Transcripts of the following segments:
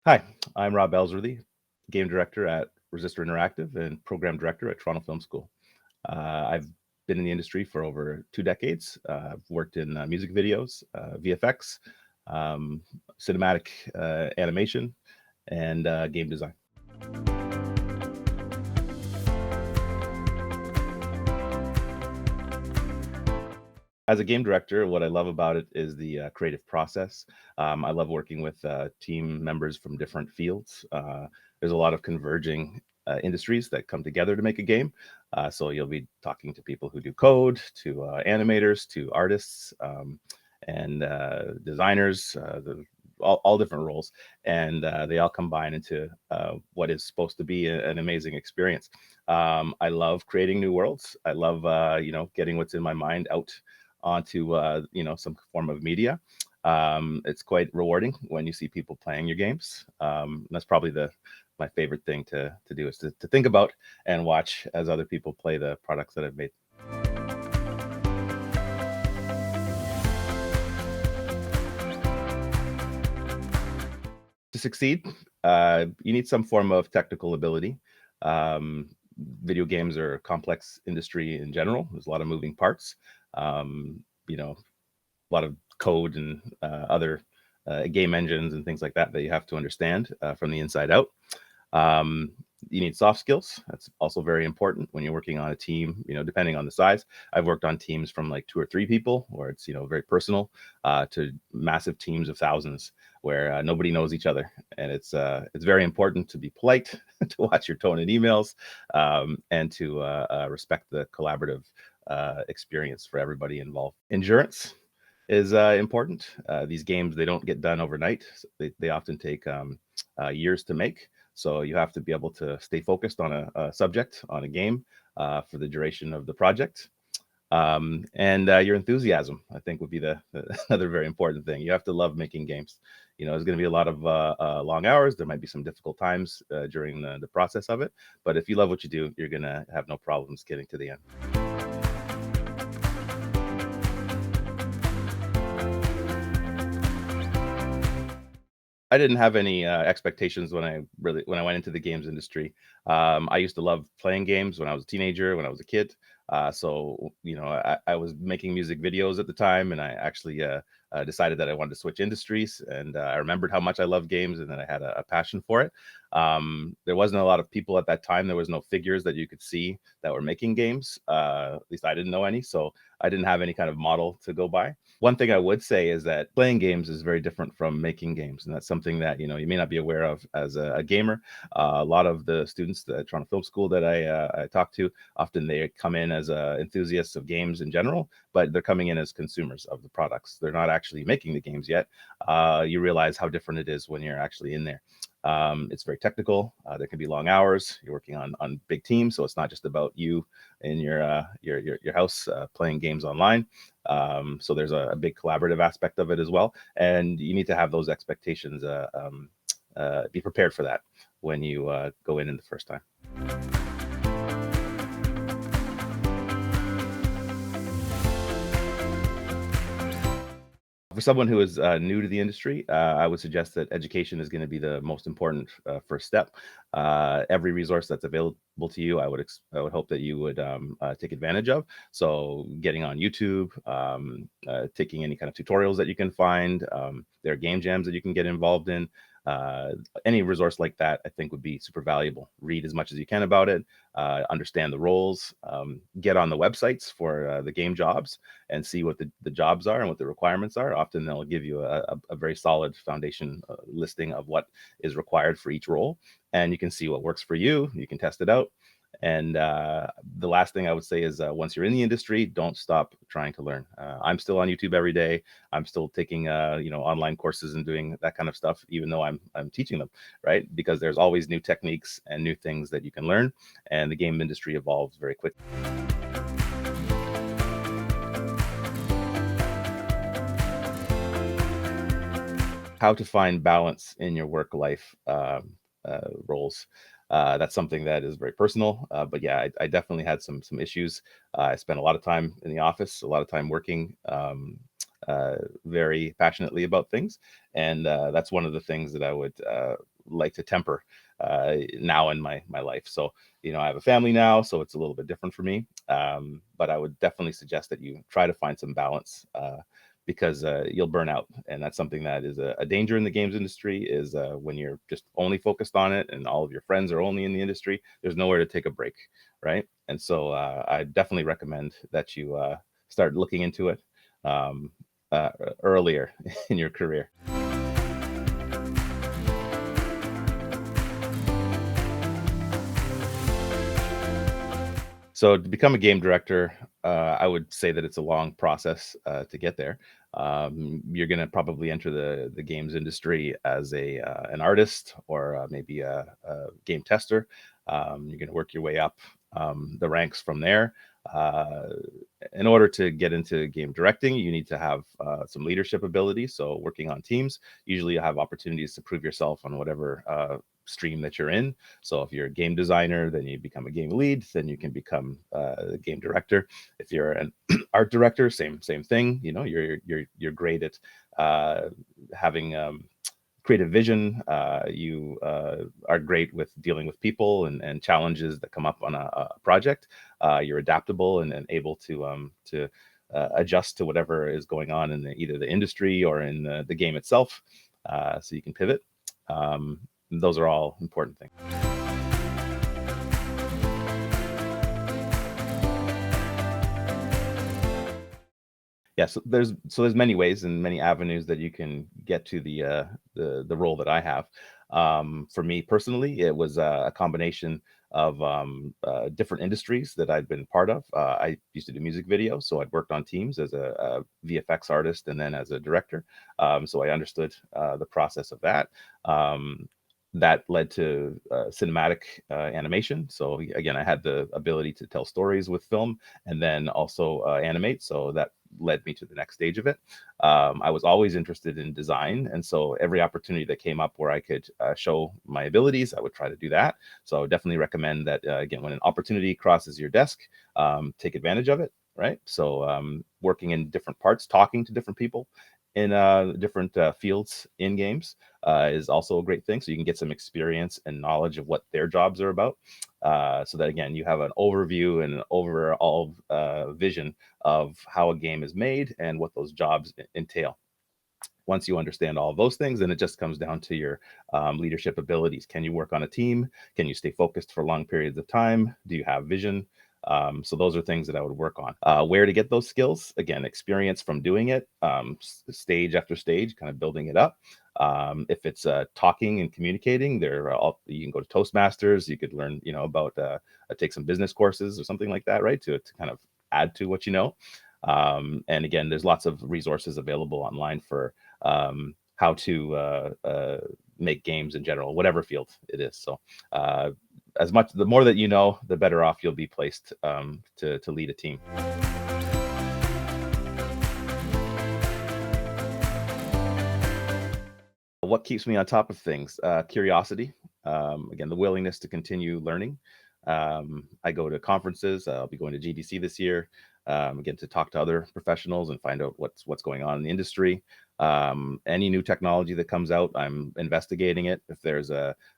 Hi, I'm Rob Elsworthy, game director at Resistr Interactive and program director at Toronto Film School. I've been in the industry for over 2 decades. I've worked in music videos, VFX, um, cinematic animation, and game design. As a game director, what I love about it is the creative process. I love working with team members from different fields. There's a lot of converging industries that come together to make a game. So you'll be talking to people who do code, to animators, to artists, and designers, all different roles, and they all combine into what is supposed to be an amazing experience. I love creating new worlds. I love getting what's in my mind out onto some form of media. It's quite rewarding when you see people playing your games. That's probably the my favorite thing to do is to think about and watch as other people play the products that I've made. To succeed, you need some form of technical ability. Um, Video games are a complex industry in general. There's a lot of moving parts. A lot of code and other game engines and things like that that you have to understand from the inside out. Um, you need soft skills. That's also very important when you're working on a team, depending on the size. I've worked on teams from like 2 or 3 people where it's, very personal, to massive teams of thousands where nobody knows each other. And it's very important to be polite, to watch your tone in emails, and to respect the collaborative experience for everybody involved. Endurance is important. These games, they don't get done overnight. They often take years to make. So you have to be able to stay focused on a subject, on a game, for the duration of the project. And your enthusiasm, I think, would be the another very important thing. You have to love making games. There's going to be a lot of long hours. There might be some difficult times during the process of it. But if you love what you do, you're going to have no problems getting to the end. I didn't have any expectations when I went into the games industry. I used to love playing games when I was a teenager, when I was a kid. So I was making music videos at the time, and I actually decided that I wanted to switch industries. And I remembered how much I loved games, and that I had a passion for it. There wasn't a lot of people at that time. There was no figures that you could see that were making games. At least I didn't know any, so I didn't have any kind of model to go by. One thing I would say is that playing games is very different from making games, and that's something that you may not be aware of as a gamer. A lot of the students at Toronto Film School that I talk to, often they come in as enthusiasts of games in general, but they're coming in as consumers of the products. They're not actually making the games yet. You realize how different it is when you're actually in there. It's very technical. There can be long hours. You're working on big teams, so it's not just about you in your house playing games online. So there's a big collaborative aspect of it as well, and you need to have those expectations. Be prepared for that when you go in the first time. For someone who is new to the industry, I would suggest that education is going to be the most important first step. Every resource that's available to you, I would hope that you would take advantage of. So, getting on YouTube, taking any kind of tutorials that you can find. There are game jams that you can get involved in. Uh, any resource like that, I think, would be super valuable. Read as much as you can about it, understand the roles, get on the websites for the game jobs and see what the jobs are and what the requirements are. Often they'll give you a very solid foundation listing of what is required for each role, and you can see what works for you. You can test it out. And the last thing I would say is once you're in the industry, don't stop trying to learn. I'm still on YouTube every day. I'm still taking online courses and doing that kind of stuff, even though I'm teaching them, right? Because there's always new techniques and new things that you can learn, and the game industry evolves very quickly. How to find balance in your work life roles. That's something that is very personal. But yeah, I definitely had some issues. I spent a lot of time in the office, a lot of time working, very passionately about things, and that's one of the things that I would like to temper now in my life. So I have a family now, so it's a little bit different for me. But I would definitely suggest that you try to find some balance. Because you'll burn out, and that's something that is a danger in the games industry. Is when you're just only focused on it, and all of your friends are only in the industry. There's nowhere to take a break, right? And so I definitely recommend that you start looking into it um, uh, earlier in your career. So to become a game director, I would say that it's a long process to get there. You're going to probably enter the games industry as a an artist, or maybe a game tester. You're going to work your way up the ranks from there. Uh, in order to get into game directing, you need to have some leadership ability. So working on teams, usually you have opportunities to prove yourself on whatever stream that you're in. So if you're a game designer, then you become a game lead, then you can become a game director. If you're an art director, same thing. You're great at having creative vision. You are great with dealing with people and challenges that come up on a project. You're adaptable and able to adjust to whatever is going on in either the industry or in the game itself. So you can pivot. Um, those are all important things. Yeah, so there's many ways and many avenues that you can get to the role that I have. For me personally, it was a combination of different industries that I'd been part of. I used to do music videos, so I'd worked on teams as a VFX artist and then as a director. So I understood the process of that. That led to cinematic animation. So again, I had the ability to tell stories with film and then also animate. So that led me to the next stage of it. I was always interested in design, and so every opportunity that came up where I could show my abilities, I would try to do that. So I would definitely recommend that again, when an opportunity crosses your desk, take advantage of it. Right. So working in different parts, talking to different people in different fields in games is also a great thing. So you can get some experience and knowledge of what their jobs are about. So that again, you have an overview and an overall vision of how a game is made and what those jobs entail. Once you understand all of those things, then it just comes down to your leadership abilities. Can you work on a team? Can you stay focused for long periods of time? Do you have vision? So those are things that I would work on. Where to get those skills? Again, experience from doing it, stage after stage, kind of building it up. If it's talking and communicating, you can go to Toastmasters. You could learn, about take some business courses or something like that, right? To kind of add to what you know. And again, there's lots of resources available online for how to make games in general, whatever field it is. So the more that you know, the better off you'll be placed to lead a team. What keeps me on top of things? Curiosity. Again, the willingness to continue learning. I go to conferences. I'll be going to GDC this year. Again, to talk to other professionals and find out what's going on in the industry. Any new technology that comes out, I'm investigating it. If there's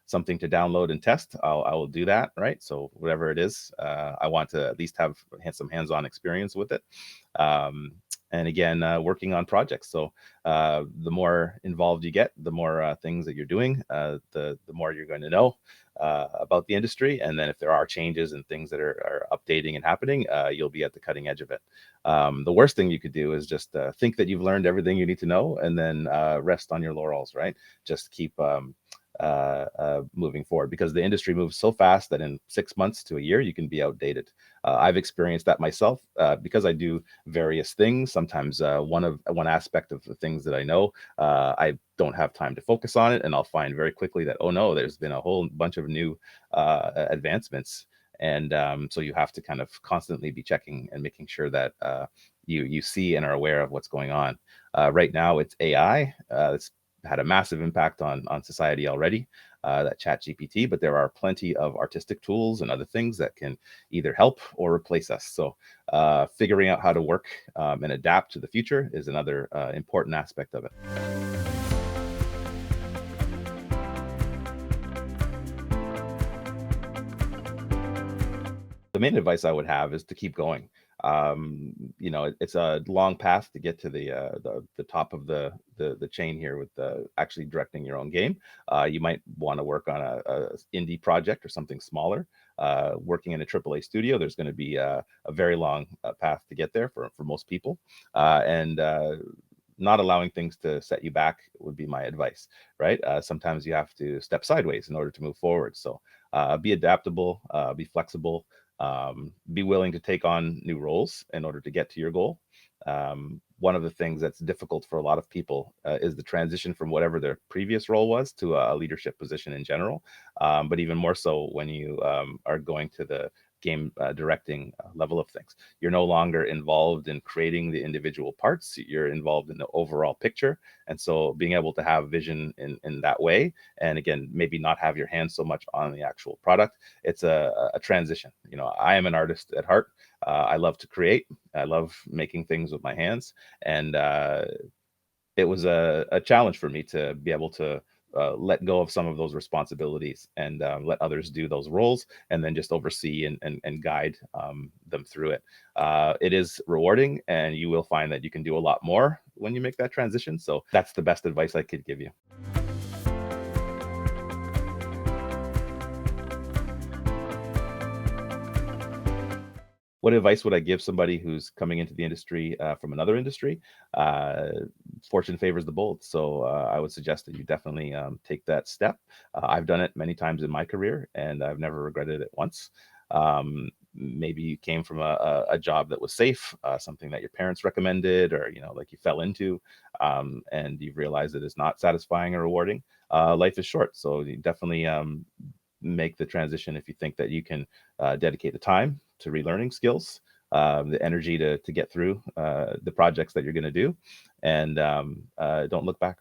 something to download and test, I will do that. Right. So whatever it is, I want to at least have some hands-on experience with it. And again, working on projects. So the more involved you get, the more things that you're doing, the more you're going to know about the industry. And then if there are changes and things that are updating and happening, you'll be at the cutting edge of it. The worst thing you could do is just think that you've learned everything you need to know and then rest on your laurels, right? Just keep moving forward, because the industry moves so fast that in 6 months to a year you can be outdated. I've experienced that myself because I do various things. Sometimes one aspect of the things that I know, I don't have time to focus on it, and I'll find very quickly that, oh no, there's been a whole bunch of new advancements. And so you have to kind of constantly be checking and making sure that you see and are aware of what's going on. Right now it's AI. It's had a massive impact on society already, that chat GPT, but there are plenty of artistic tools and other things that can either help or replace us. So figuring out how to work and adapt to the future is another important aspect of it. The main advice I would have is to keep going. It's a long path to get to the top of the chain here with actually directing your own game. You might want to work on a indie project or something smaller. Working in a AAA studio, there's going to be a very long path to get there for most people, and not allowing things to set you back would be my advice, right? Sometimes you have to step sideways in order to move forward. So be adaptable, be flexible, be willing to take on new roles in order to get to your goal. One of the things that's difficult for a lot of people is the transition from whatever their previous role was to a leadership position in general. But even more so when you are going to the game directing level of things. You're no longer involved in creating the individual parts. You're involved in the overall picture. And so being able to have vision in that way, and again, maybe not have your hands so much on the actual product, it's a transition. I am an artist at heart. I love to create. I love making things with my hands. And it was a challenge for me to be able to let go of some of those responsibilities and let others do those roles, and then just oversee and guide them through it. It is rewarding, and you will find that you can do a lot more when you make that transition. So that's the best advice I could give you. What advice would I give somebody who's coming into the industry from another industry? Uh, Fortune favors the bold. So I would suggest that you definitely take that step. I've done it many times in my career, and I've never regretted it once. Maybe you came from a job that was safe, something that your parents recommended, or like you fell into, and you realize that it's not satisfying or rewarding. Life is short, so you definitely make the transition if you think that you can dedicate the time to relearning skills, the energy to get through the projects that you're going to do, and don't look back.